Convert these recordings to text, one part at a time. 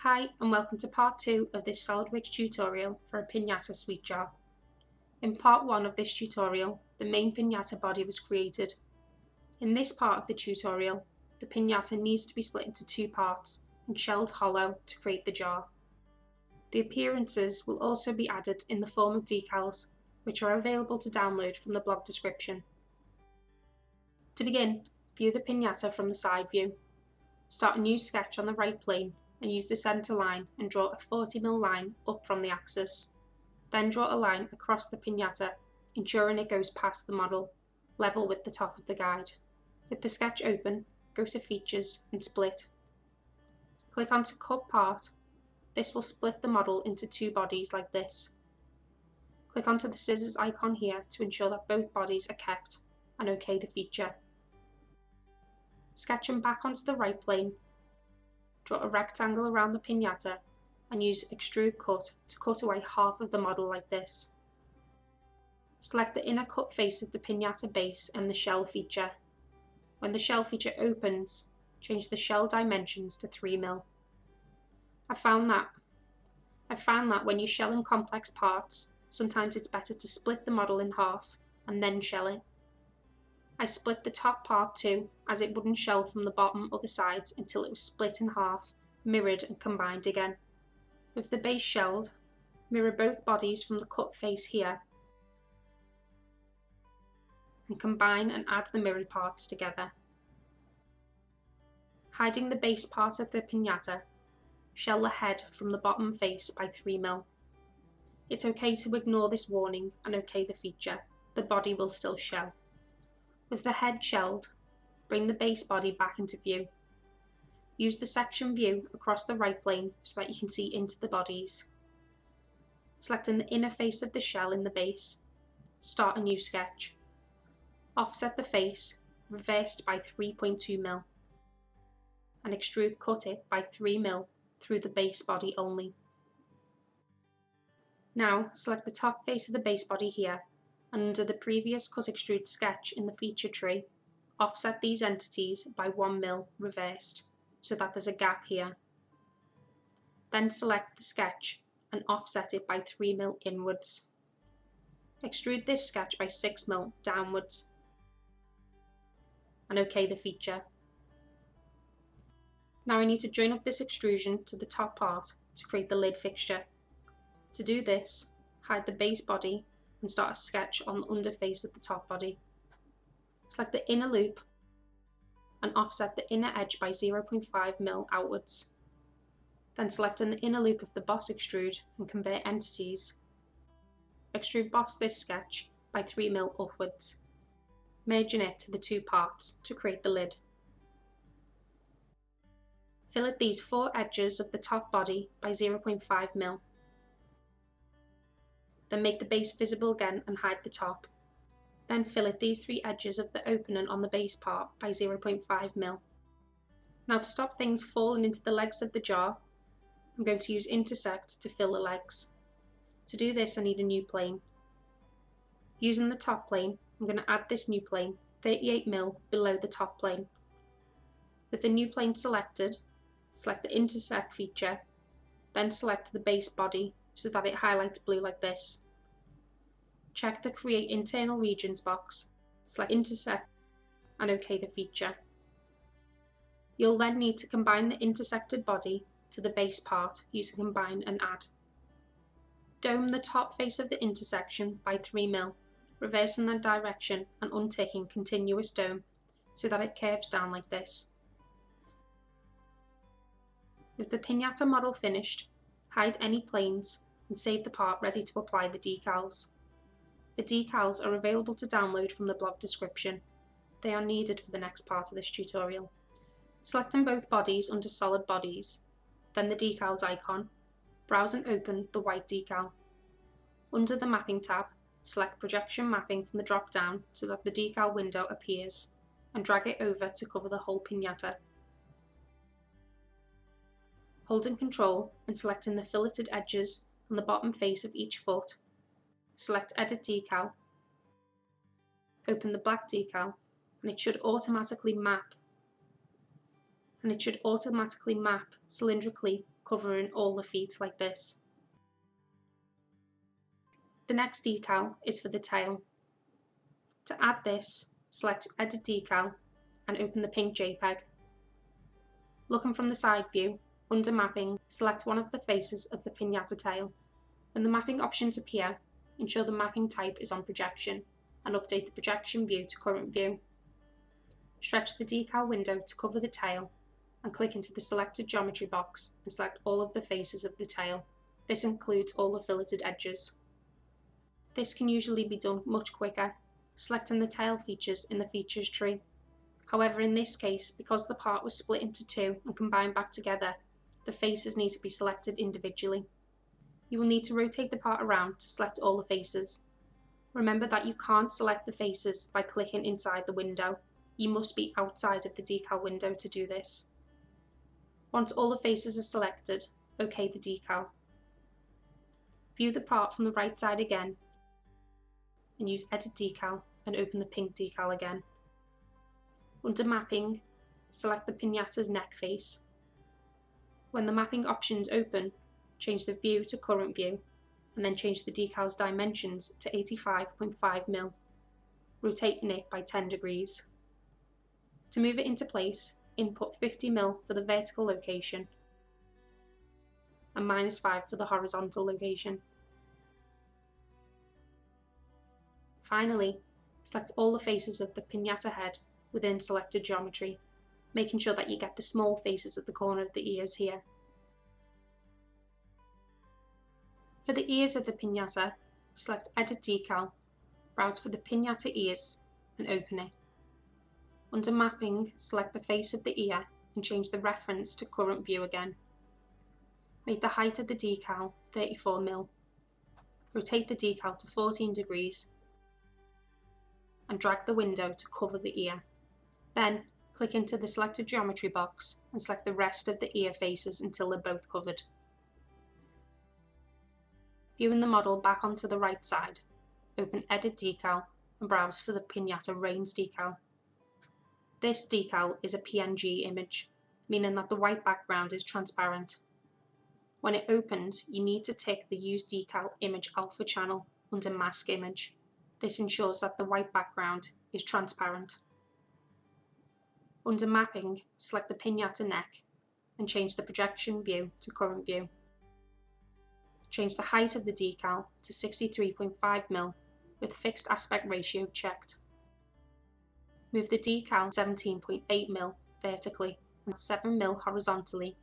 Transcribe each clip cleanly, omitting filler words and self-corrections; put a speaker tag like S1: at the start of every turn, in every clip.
S1: Hi and welcome to part 2 of this Solidworks tutorial for a Piñata sweet jar. In part 1 of this tutorial, the main Piñata body was created. In this part of the tutorial, the Piñata needs to be split into two parts and shelled hollow to create the jar. The appearances will also be added in the form of decals, which are available to download from the blog description. To begin, view the Piñata from the side view. Start a new sketch on the right plane and use the centre line and draw a 40mm line up from the axis. Then draw a line across the Piñata, ensuring it goes past the model, level with the top of the guide. With the sketch open, go to Features and Split. Click onto Cut Part. This will split the model into two bodies like this. Click onto the scissors icon here to ensure that both bodies are kept, and OK the feature. Sketch them back onto the right plane. Draw a rectangle around the Piñata and use Extrude Cut to cut away half of the model like this. Select the inner cut face of the Piñata base and the shell feature. When the shell feature opens, change the shell dimensions to 3mm. I found that when you're shelling complex parts, sometimes it's better to split the model in half and then shell it. I split the top part too, as it wouldn't shell from the bottom or the sides until it was split in half, mirrored and combined again. With the base shelled, mirror both bodies from the cut face here, and combine and add the mirrored parts together. Hiding the base part of the Piñata, shell the head from the bottom face by 3mm. It's okay to ignore this warning and OK the feature, the body will still shell. With the head shelled, bring the base body back into view. Use the section view across the right plane so that you can see into the bodies. Selecting the inner face of the shell in the base, start a new sketch. Offset the face, reversed by 3.2mm, and extrude cut it by 3mm through the base body only. Now select the top face of the base body here, and under the previous cut extrude sketch in the feature tree, offset these entities by 1mm reversed, so that there's a gap here. Then select the sketch and offset it by 3mm inwards. Extrude this sketch by 6mm downwards, and OK the feature. Now I need to join up this extrusion to the top part to create the lid fixture. To do this, hide the base body and start a sketch on the under face of the top body. Select the inner loop and offset the inner edge by 0.5mm outwards. Then selecting the inner loop of the boss extrude and convert entities, extrude boss this sketch by 3mm upwards, merging it to the two parts to create the lid. Fillet these four edges of the top body by 0.5mm. Then make the base visible again and hide the top. Then fillet these three edges of the opening on the base part by 0.5mm. Now to stop things falling into the legs of the jar, I'm going to use Intersect to fill the legs. To do this I need a new plane. Using the top plane, I'm going to add this new plane 38mm below the top plane. With the new plane selected, select the Intersect feature, then select the base body so that it highlights blue like this. Check the Create Internal Regions box, select Intersect and OK the feature. You'll then need to combine the intersected body to the base part using Combine and Add. Dome the top face of the intersection by 3mm, reversing the direction and unticking Continuous Dome so that it curves down like this. With the Piñata model finished, hide any planes and save the part ready to apply the decals. The decals are available to download from the blog description. They are needed for the next part of this tutorial. Selecting both bodies under Solid Bodies, then the Decals icon, browse and open the white decal. Under the Mapping tab, select Projection Mapping from the drop-down so that the decal window appears, and drag it over to cover the whole Piñata. Holding Ctrl and selecting the filleted edges on the bottom face of each foot, select Edit Decal, open the black decal, and it should automatically map cylindrically covering all the feet like this. The next decal is for the tail. To add this, select Edit Decal and open the pink JPEG. Looking from the side view, under Mapping, select one of the faces of the Piñata tail. When the mapping options appear, ensure the mapping type is on projection and update the projection view to current view. Stretch the decal window to cover the tail and click into the selected geometry box and select all of the faces of the tail. This includes all the filleted edges. This can usually be done much quicker, selecting the tail features in the features tree. However, in this case, because the part was split into two and combined back together, the faces need to be selected individually. You will need to rotate the part around to select all the faces. Remember that you can't select the faces by clicking inside the window. You must be outside of the decal window to do this. Once all the faces are selected, OK the decal. View the part from the right side again and use Edit Decal and open the pink decal again. Under Mapping, select the Piñata's neck face. When the mapping options open, change the view to current view and then change the decal's dimensions to 85.5mm, rotating it by 10 degrees. To move it into place, input 50mm for the vertical location and -5 for the horizontal location. Finally, select all the faces of the Piñata head within selected geometry, making sure that you get the small faces at the corner of the ears here. For the ears of the Piñata, select Edit Decal, browse for the Piñata ears and open it. Under Mapping, select the face of the ear and change the reference to current view again. Make the height of the decal 34mm. Rotate the decal to 14 degrees and drag the window to cover the ear. Then, click into the selected geometry box and select the rest of the ear faces until they're both covered. Viewing the model back onto the right side, open Edit Decal and browse for the Piñata Reins decal. This decal is a PNG image, meaning that the white background is transparent. When it opens, you need to tick the Use Decal Image Alpha channel under Mask Image. This ensures that the white background is transparent. Under Mapping, select the Piñata neck and change the projection view to current view. Change the height of the decal to 63.5mm with fixed aspect ratio checked. Move the decal 17.8mm vertically and 7mm horizontally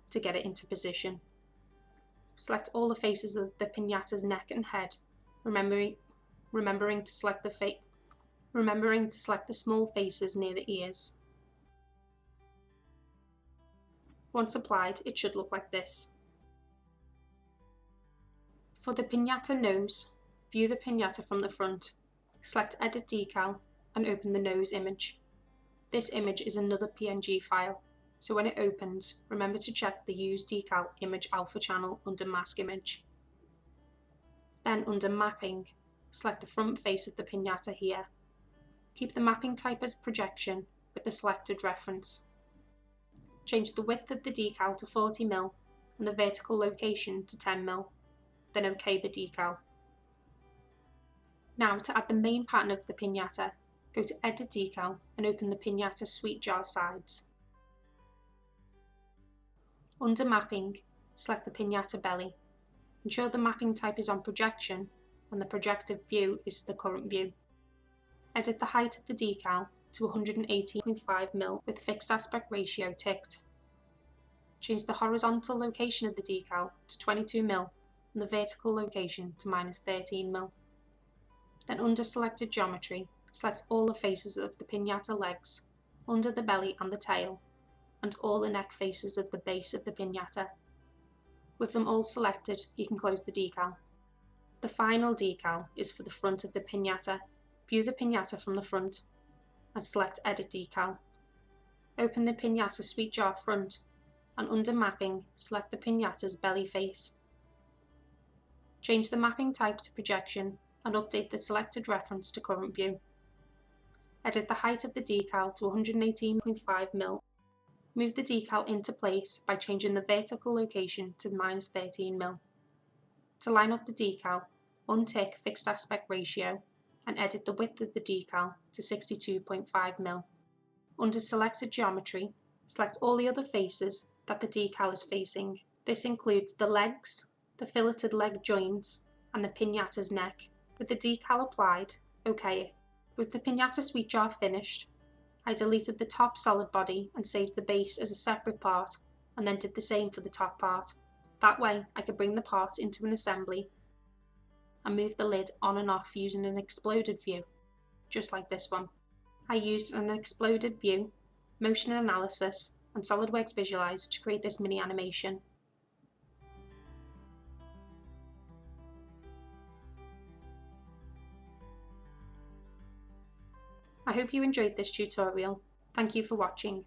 S1: to get it into position. Select all the faces of the Piñata's neck and head, remembering to select the small faces near the ears. Once applied, it should look like this. For the Piñata nose, view the Piñata from the front. Select Edit Decal and open the nose image. This image is another PNG file, so when it opens, remember to check the Use Decal Image Alpha channel under Mask Image. Then under Mapping, select the front face of the Piñata here. Keep the mapping type as projection with the selected reference. Change the width of the decal to 40mm and the vertical location to 10mm, then OK the decal. Now to add the main pattern of the Piñata, go to Edit Decal and open the Piñata Sweet Jar sides. Under Mapping, select the Piñata belly. Ensure the mapping type is on projection and the projected view is the current view. Edit the height of the decal to 118.5mm with fixed aspect ratio ticked. Change the horizontal location of the decal to 22mm and the vertical location to -13mm. Then under Selected Geometry, select all the faces of the Piñata legs, under the belly and the tail, and all the neck faces of the base of the Piñata. With them all selected, you can close the decal. The final decal is for the front of the Piñata. View the Piñata from the front and select Edit Decal. Open the Piñata Sweet Jar front and under Mapping, select the Piñata's belly face. Change the mapping type to projection and update the selected reference to current view. Edit the height of the decal to 118.5mm Move the decal into place by changing the vertical location to -13mm. To line up the decal, untick fixed aspect ratio and edit the width of the decal to 62.5mm. Under Selected Geometry, select all the other faces that the decal is facing. This includes the legs, the filleted leg joints, and the piñata's neck. With the decal applied, OK. With the piñata sweet jar finished, I deleted the top solid body and saved the base as a separate part, and then did the same for the top part. That way I could bring the parts into an assembly and move the lid on and off using an exploded view, just like this one. I used an exploded view, motion analysis, and Solidworks Visualize to create this mini animation. I hope you enjoyed this tutorial. Thank you for watching.